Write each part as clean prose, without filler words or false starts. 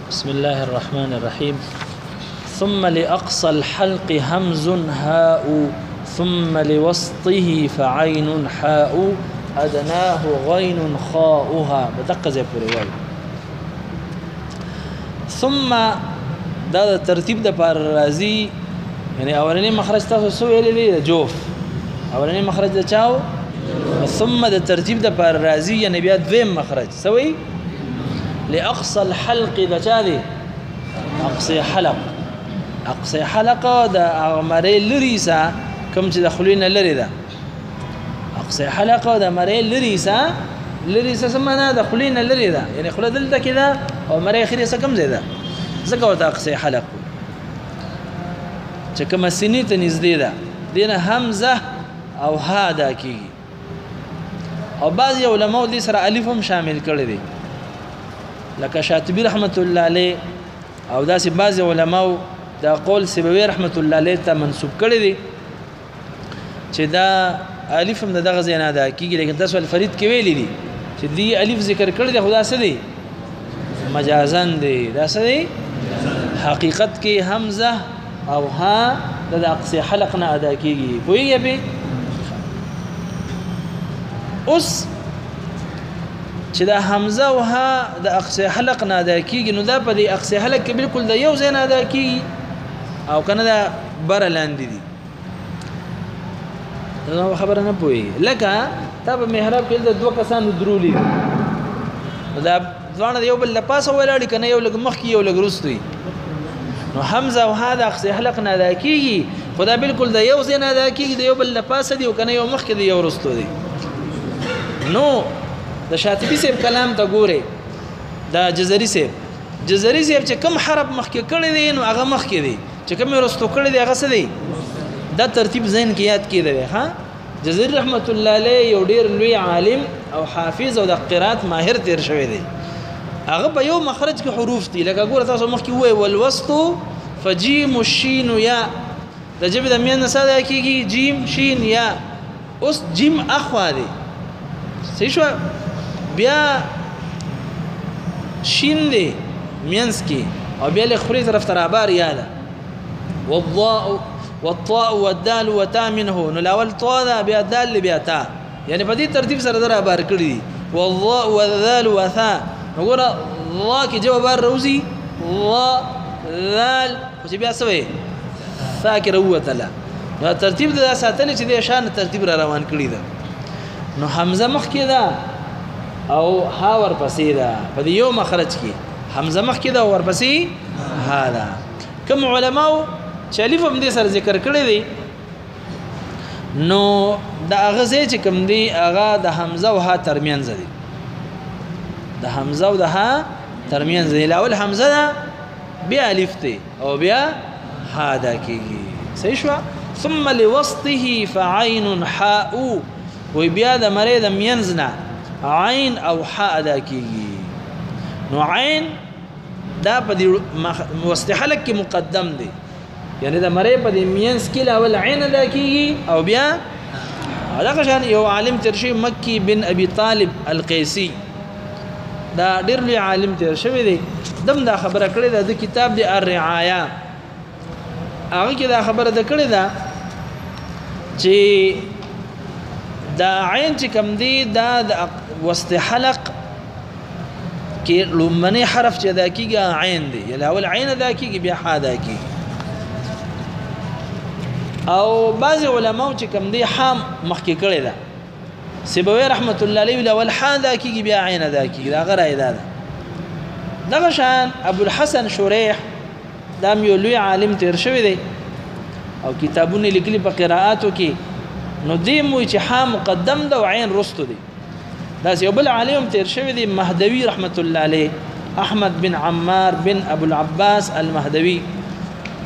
بسم الله الرحمن الرحيم. ثم لأقصى الحلق همز هاء ثم لوسطه فعين حاء أدناه غين خاؤها بدقة زي بوري. ثم دا ترتیب د پر راضی یعنی اولنی مخرج تاسو سو ویلې جوف اولنی مخرج د چاو ثم د ترتیب د پر راضی یعنی بیا دویم مخرج سوی لاقصى الحلق د چا دی اقصى حلق د مری لریسا کوم چې د خلینه لری ده اقصى حلق د مری لریسا سمانه د خلینه لری ده یعنی خله دلته کده او مری اخري څه کم زیاده زکه ورته اقصى حلق چې کوم سینې ته نږدې ده دینه همزه او ها دا کیږي او بعض علماء دې سره الف هم شامل کړی دي لکه شاطبی رحمت الله علیه او داسې بعض علماء دا قول سیبوی رحمت الله علیه ته منسوب کړی دي چې دا الف هم دغه ځای نه ده کیږي لیکن تاسو الفرید کې ویلي دي چې دی الف ذکر کړی دی خدا څه دی مجازن دی دا څه دی حقیقت کې حمزه او ها د اقصى حلق نه ادا کیږي پوهیږئ به اوس چې دا حمزه او ها د اقصى حلق نه ادا کیږي نو دا په دې اقصى حلق کې بالکل د یو ځای نه ادا کیږي او کنه دا بر لاندې دي نو خبره نه پوي لکه تا په محراب کې د دوه کسانو درولي دا ځوانه یو بل لپاسه ولاړ کنه یو لګ مخ کې یو لګ رستوي نو حمزه او هذا اقصى حلق نه ادا کیږي خدا بالکل د یو ځای نه ادا کیږي د یو بل لپاسه دی او کنه یو مخ کې دی یو رستو دی نو د شاطبی صاحب کلام ته ګوره دا جزري صاحب چې کم حرف مخ کې کړی دی نو هغه مخ کې دی چې کم رستو کړی دی هغه څه دی دا ترتیب ذهن کې یاد کړئ ها جزري رحمت الله علیه یو ډیر لوی عالم او حافظ او د قرات ماهر تیر شوی دی هغه په یو مخرج کې حروف دي لکه ګوره تاسو مخ کې وای والوسط فجيم الشين یا د جبه د مین ساده کېږي جیم شین یا اوس جیم اخوا دی صحیح شو بیا شین دی مینس کې او بیا له خوري طرف ترابار یاده والطاء والدال وتا منه نو الاول طاء دا بیا دال بیا تا یعنی په دې ترتیب سره درا بار کړی والضاء والذال وثا وګوره ضا کې جواب روزي ضا ذال چې بیا سوې فاکر وتلا نو ترتیب دا ساتل چې د شان ترتیب را روان کړی دا نو حمزه مخ کې دا او ها ور پسې دا په یو مخرج کې حمزه مخ کې دا ور پسې ها دا کوم علماء چې الف هم دې سره ذکر کړی دی نو دا هغه ځای چې کوم دی هغه د حمزه او ها ترمنځ دی د حمزه او د ها ترمنځ دی الاول حمزه دا بیا الف دی او بیا ها دا کیږي صحیح شو ثم لوسطه فعين حاء وی بیا د مری د مینځ نه عین او حاء ادا کیږي نو عین دا په دې وسط حلق کې مقدم دی یعنی د مری په دې مینځ کې اول عین ادا کیږي او بیا هغه شان یو عالم ترشی مکی بن ابي طالب القيسي دا ډیر لوی عالم تیر شوی دی دم دا خبره کړې ده د کتاب دی الرعايه هغه کې دا خبره ده کړې ده چې دا عین چې کم دی دا د وسط حلق کې لومنی حرف چې ادا کیږي عین دی یعنی اول عین ادا کیږي بیا ح ادا کیږي او بعض علماء چې کم دی حام مخکې کړی ده سیبوی رحمت الله علیه الاول ح ادا کیږي بیا عین ادا کیږي دا غره ادا ده دغه شان ابو الحسن شریح دا یو لوی عالم تیر شوی دی او کتابونه لیکلي په قراءاتو کې نو دې مو چې ح مقدم ده او عین رستو دی دا یو بل عالم تیر شوی دی مهدوی رحمت الله علیه احمد بن عمار بن ابو العباس المهدوی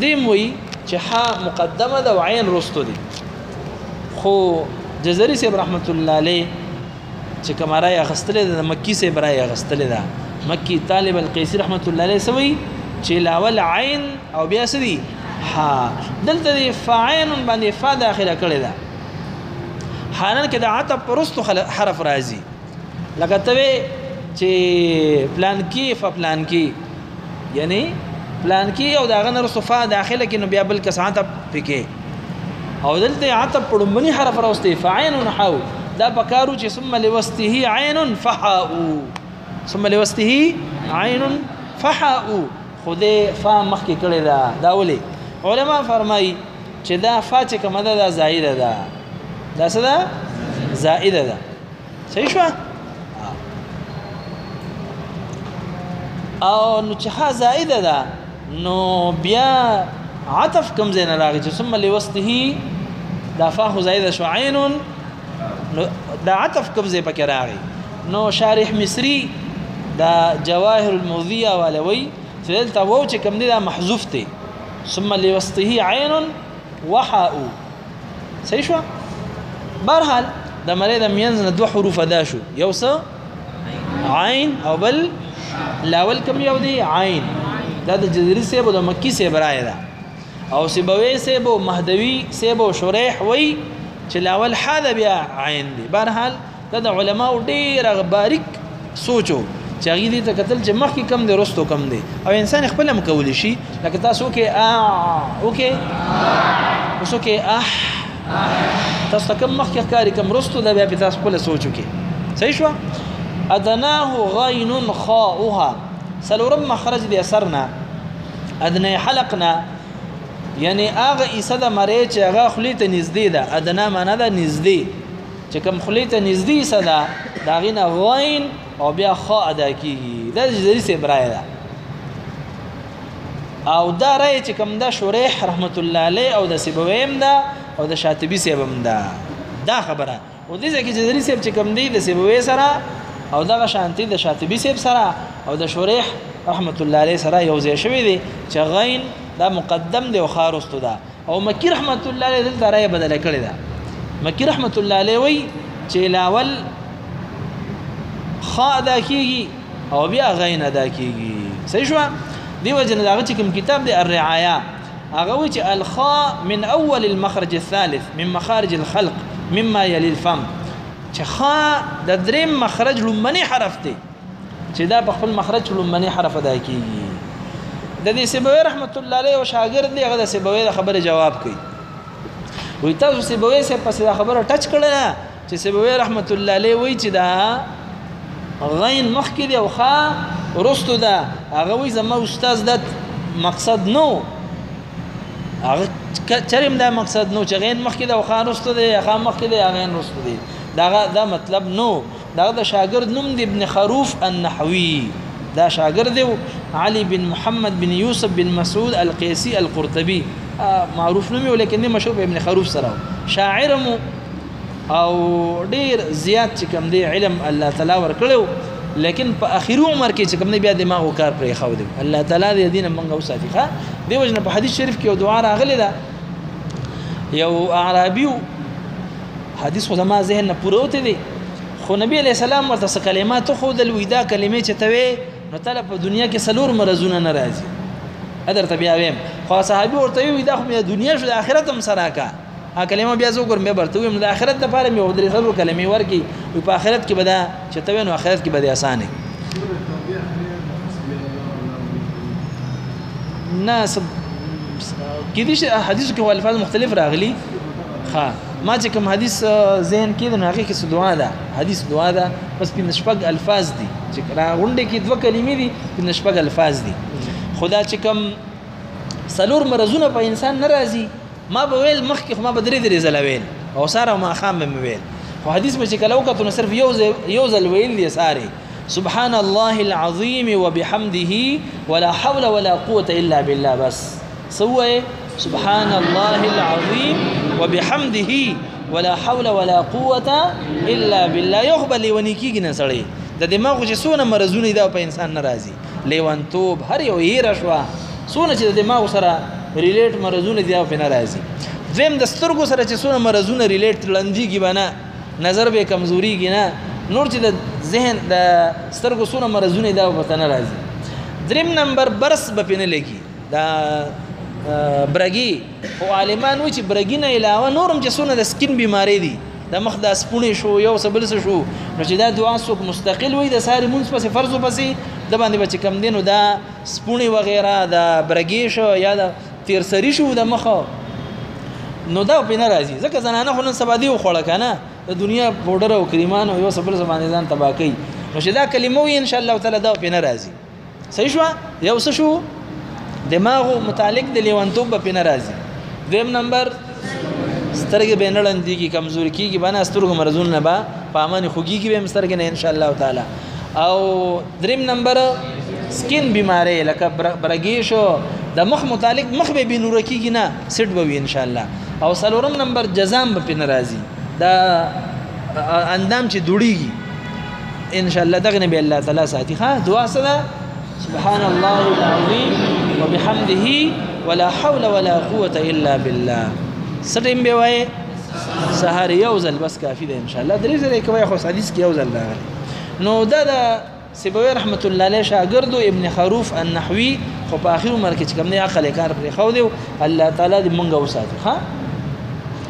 دې مو چې ح مقدمه ده او عین رستو دی خو جزري صاحب رحمت الله علیه چې کمرای غستلې ده مکی سے برای غستلې ده مکی طالب القیسی رحمت الله علیه سوی چې لاول عین او بیا سدي ها دلته دی فاعین باندې فا داخله کړی ده حالان کې د عطف پرستو حرف راځي لکه ته چې پلان کې فپلان کې یعنی پلان کې او دا غنر صفه داخله کې نو بیا بل کس عطف پکې او دلته عطف پړمنی حرف راوستي فعين حاو دا پکارو چې ثم لوسته عين فحاء ثم لوسته عين فحاء خوده فا مخکې کړی دا ولي علما فرمایي چې دا فا چې کومه ده زائده ده دا څه ده زائده ده صحیح شو او نو چې ها زائده ده نو بیا عطف کم زین راغی چې ثم لوسته دا فا خو زائده شو عین نو دا عطف کم زې پکې راغی نو شارح مصری دا جواهر الموضیه ولوي چې دلته وو چې کم دي دا محذوف دی ثم لوسته عين وحاء صحیح شو برحال د مری د مینځ نه دوه حروف ادا شو یو څه عین او بل لاول کم یو دی عین دا د جزري سیب او د مکی سیب راي ده او سیبوي سیب او مهدوي سیب او شریح وي چې لاول حاده بیا عین دی برحال دا د علماء ډیر باریک سوچو چې هغه دې ته قتل چې مخکې کم دی رستو کم دی او انسان خپل مکول شي لکه تاسو کې اوکي اوسو کې تاسو کم مخکې کاری کم رستو دا بیا په تاسو خپل سوچو کې صحیح شو ادناه غين خاؤها سلورم مخرج دي اثرنا ادنى حلقنا یعنی اغه ایسد مری چې هغه خلیته نږدې ده ادنا معنا ده نږدې چې کوم خلیته نږدې صدا دا غینه غین او بیا خا ادا کیږي دا جزري سي برای ده او دا رای چې کوم دا شریح رحمت الله علیه او د سیبویم ده او د شاطبی سیبم ده دا خبره او دې ځکه جزري سیب چې کوم دی د سیبوی سره او دا شانتی د شاطبی سیب سره او د شریح رحمت الله علیه سره یو ځای شوی دی چې غین دا مقدم دی او خارستو ده او مکی رحمت الله علیه دلته رای بدل کړی ده مکی رحمت الله علیه وی چې لاول خا ادا کیږي او بیا غین ادا کیږي صحیح شو دی وجه دغه چې کوم کتاب دی الرعايه هغه وی چې الخاء من اول المخرج الثالث من مخارج الخلق مما يلي الفم چې خا د دریم مخرج لمنی حرف دی چې دا په خپل مخرج لمنی حرف ادا کیږي د دې سیبوی رحمت الله علیه او شاګرد دی هغه د سیبوی د خبره جواب کوي وی تاسو سیبوی سه پس دا خبره ټچ کړل چې سیبوی رحمت الله علیه وی چې دا غین مخکې دی او خا ورستو ده هغه وی زما استاد د مقصد نو هغه چریم دا مقصد نو چې غین مخکې دی او خا ورستو دی خا مخکې دی غین ورستو دی دا مطلب نو دا د شاګرد نوم دی ابن خروف النحوي دا شاګرد دی علي بن محمد بن يوسف بن مسعود القيسي القرطبي معروف نومي ولیکن مشهور ابن خروف سره شاعر مو او ډیر زیات چې کوم دی علم الله تعالی ورکړو لیکن په اخیری عمر کې چې کوم دی بیا دماغ کار پرې خو دی الله تعالی دې دین منغه وساتي ښا دی وجنه په حدیث شریف کې یو دعا راغلی ده یو اعرابي حدیث خو زما ذهن نه پروت دی خو نبی علیہ السلام ورته کلمات خو د الوداع کلمې چې توي نو تعالی په دنیا کې سلور مرزونه ناراضي ادر بیا ویم خو صحابي ورته وی دا خو د دنیا شو د آخرت هم سره کا ا کلمه بیا زو ګر مې برته ویم د آخرت لپاره مې ودرې سلور کلمې ورکی په آخرت کې بدا چې توي نو آخرت کې بده اسانه ناس کې دي حدیث کې الفاظ مختلف راغلي ها ما چې کوم حدیث ذهن کې د هغه کې دعا ده حدیث دعا ده بس په نشپګ الفاظ دي چې را غونډه کې دوه کلمې دي په نشپګ الفاظ دي خدا چې کوم سلور مرزونه په انسان ناراضي ما به ویل مخکې خو ما به درې زلویل او ساره ما خام به ویل خو حدیث مې چې کله وکړو نو صرف یو زل ویل دي ساره سبحان الله العظيم وبحمده ولا حول ولا قوة إلا بالله بس سوى سبحان الله العظيم وبحمده ولا حول ولا قوة إلا بالله يقبل ونيكيږي نه سړی د دماغ چې سونه مرزونه دا په انسان ناراضي لیوانتوب هر یو هیر شوا سونه چې د دماغ سره ریلیټ مرزونه دی په ناراضي زم د سترګو سره چې سونه مرزونه ریلیټ لندېږي بنا نظر به کمزوريږي نه نور چې د ذهن د سترګو سونه مرزونه دا په ناراضي دریم نمبر برس به پنه لګي دا برګي او عالمان وی چې برګي نه علاوه نورم چې سونه د سکین بیماری دي د مخ د سپونې شو یو سبل شو نو چې دا دعا څوک مستقل وي د ساري مونږ پس فرض پسې د باندې بچ کم دینو دا سپونی وغیرہ دا برګی شو یا دا تیر سری شو د مخه نو دا په ناراضي ځکه زنانه خو نن سبا دی خوړه کنه د دنیا پودر او کریمان او یو صبر زمانه ځان تبا کوي نو شدا کلمه وي ان شاء الله تعالی دا په ناراضي صحیح شو یو څه شو دماغ متعلق د لیوانتوب په ناراضي دیم نمبر سترګې بینړن دي کی کمزوري کیږي باندې سترګو مرزون نه با پامن خوږي کی به مسترګې نه ان شاء الله تعالی او دریم نمبر سکین بیماری لکه برګی شو د مخ متعلق مخ به بنور کیږي نه سټ به ان شاء الله او سلورم نمبر جزام به ناراضي دا اندام چې دوړيږي ان شاء الله دغه نبی الله تعالی ساتي ها دعا سره سبحان الله العظیم وبحمده ولا حول ولا قوه الا بالله سټیم به وای سحر یوزل بس کافی ده ان شاء الله درې زره کوي خو حدیث کې یوزل ده نو دا سیبوی رحمت الله علیه شاګرد ابن خروف النحوی خو په اخر عمر کې کوم نه عقل کار پر خو دی الله تعالی دې مونږ وساتي ها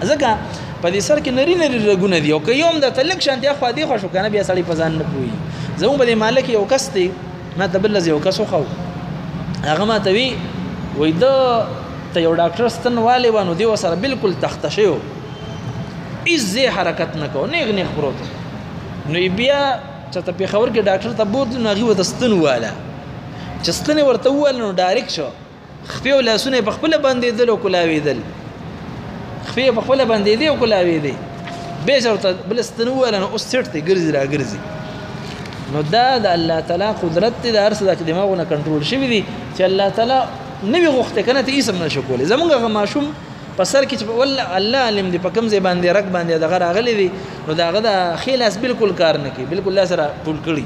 ځکه په دې سر کې نری نری رګونه دي او که یوم د تلک شانتیا خو دی خو شو کنه بیا سړی پزان نه پوي زمو په دې مالک یو کس دی ما تبلز یو کس خو هغه ما ته وی وای دا ته یو ډاکټر ستن والی وانه دی وسره بالکل تخت شو ایزه حرکت نکو نیغ نیغ پروت نو بیا چې په خبر کې ډاکټر ته بوت نو هغه وتستن والا چې ستنه ورته ول نو ډایرکټ شو خپل لاسونه په خپل باندې دل او کلاوي دل خپل په خپل باندې دی او کلاوي دی به ورته بل ستن ول نو اوس سټ ګرځي را ګرځي نو دا د الله تعالی قدرت د ارس د دماغونه کنټرول شوی دی چې الله تعالی نوی غوښته کنه ته اسم نشو کولای زمونږ غماشوم په سر کې ول الله علم دی په کوم ځای باندې رک باندې دغه راغلی دی نو داغه د خلاص بالکل کار نه کوي بالکل لا سره ټول کړي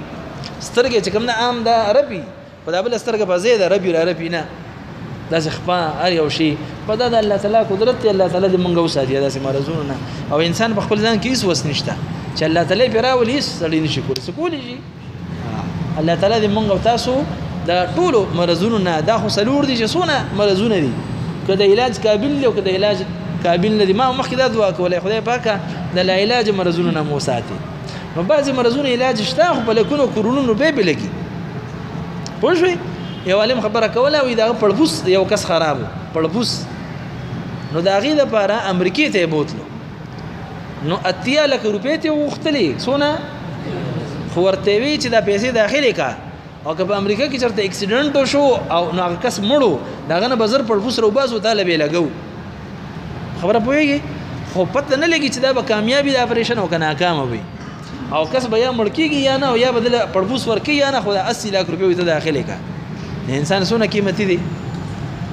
سترګې چې کوم نه عام دا عربي په دا بل سترګې په زید عربي نه دا ځخپا ار یو شی په دا د الله تعالی قدرت الله تعالی د منګو ساتي دا سم مرزونه او انسان په خپل ځان کې هیڅ وس نشته چې الله تعالی پیراول هیڅ سړی نشي کولای شي الله تعالی د منګو تاسو دا ټول مرزونه نه دا خو سلور دي چې سونه مرزونه دي کله علاج قابل له کله علاج قابل نه دي ما مخکې دا دعا کولای خدای پاکه د لا علاج مرزونه نه مو ساتي نو بعضی مرزونه علاج شته خو په لکونو کورونو به بلګي پوه شئ یو عالم خبره کوله وي دا پړبوس یو کس خراب پړبوس نو دا غي د پاره امریکای ته بوتلو نو اتیا لک روپې ته وختلې سونه خو ورته وی چې دا پیسې داخلي کا او که په امریکا کې چرته اکسیډنټ شو او نو هغه کس مړو داغه نه بازار پړبوس رو باسو طالب لګو خبره پوهیږي خو پته نه لګي چې دا به کامیابی د اپریشن او کنه ناکام وي او کس به یا مړ کیږي یا نه او یا بدل پړبوس ورکی یا نه خو 80 لک روپۍ ته داخلي کا انسان سونه قیمتي دي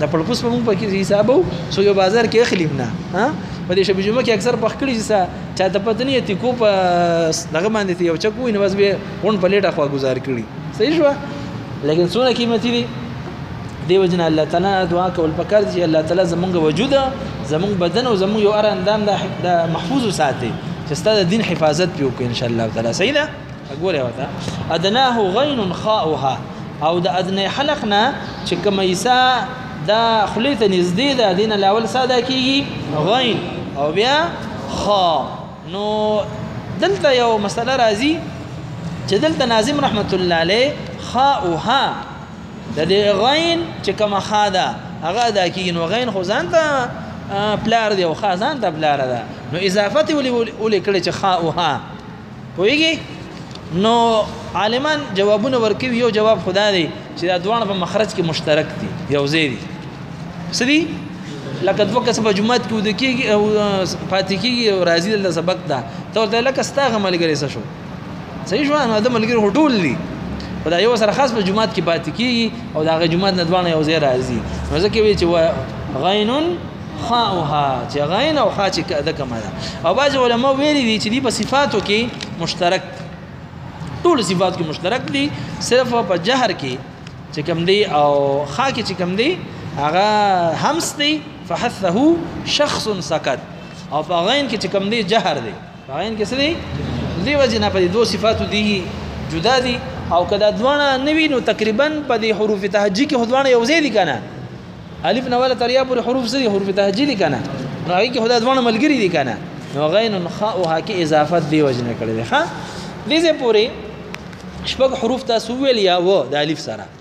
دا پړبوس په موږ په حسابو سو یو بازار کې اخلیم نه ها په دې شپه جمعه کې اکثر پخکړی چې چاته پته نه یتی کو په دغه باندې یو چکو نه بس به اون په لیټه خوا گزار کړی صحیح شو لیکن سونه قیمتي دي دیو جن الله تعالی دعا کول پکار دي الله تعالی زمونږ وجود زمونږ بدن او زمونږ یو ار اندام د محفوظ ساتي چې ستاسو دین حفاظت پیو کو ان شاء الله تعالی صحیح ده وګوره وتا ادناه غین خاؤها او د ادنه حلقنا چې کمیسا دا خلیته نږدې ده دین الاول ساده کیږي غین او بیا خا نو دلته یو مسله راځي چې دلته ناظم رحمت الله علیه خاؤها د دې غین چې کومه خاده هغه دا کیږي نو غین خو ځان ته پلار دی او خازان ته پلار ده نو اضافه ولې کړي چې خاؤها پوهیږي نو عالمان جوابونه ورکوي یو جواب خدا دی چې دا دوه په مخرج کې مشترک دي یو زیدي سدي لکه دوه کس په جمعات کې ود کېږي او فاتح کېږي او راځي د سبق ده ته ورته لکه ستاغه ملګری څه شو صحیح شو نو د ملګری هټول دي په دا یو سره خاص په جمعات کې پاتې کېږي او دا غ جمعات نه دوه یو ځای راځي نو ځکه وی چې غین خاؤها چې غین او خا چې د کومه ده او بعض علما ویلي دي چې دی په صفاتو کې مشترک ټول صفات کې مشترک دي صرف په جهر کې چې کوم دی او خا کې چې کوم دی هغه همس دی فحثه شخص سکت او په غین کې چې کوم دی جهر دی په غین کې څه دی دی وجنه په دوه صفاتو دی جدا دي او کدا دوانه نوی نو تقریبا په دې حروف تهجی کې هدوانه یو ځای دي کنه الف نواله تریا پر حروف سری حروف تهجی دي کنه نو هغه کې خدای دوانه ملګری دي کنه نو غین خاؤها کې اضافت دی وجنه کړی دی ها دې پوری شپږ حروف تاسو ویل یا و د الف سره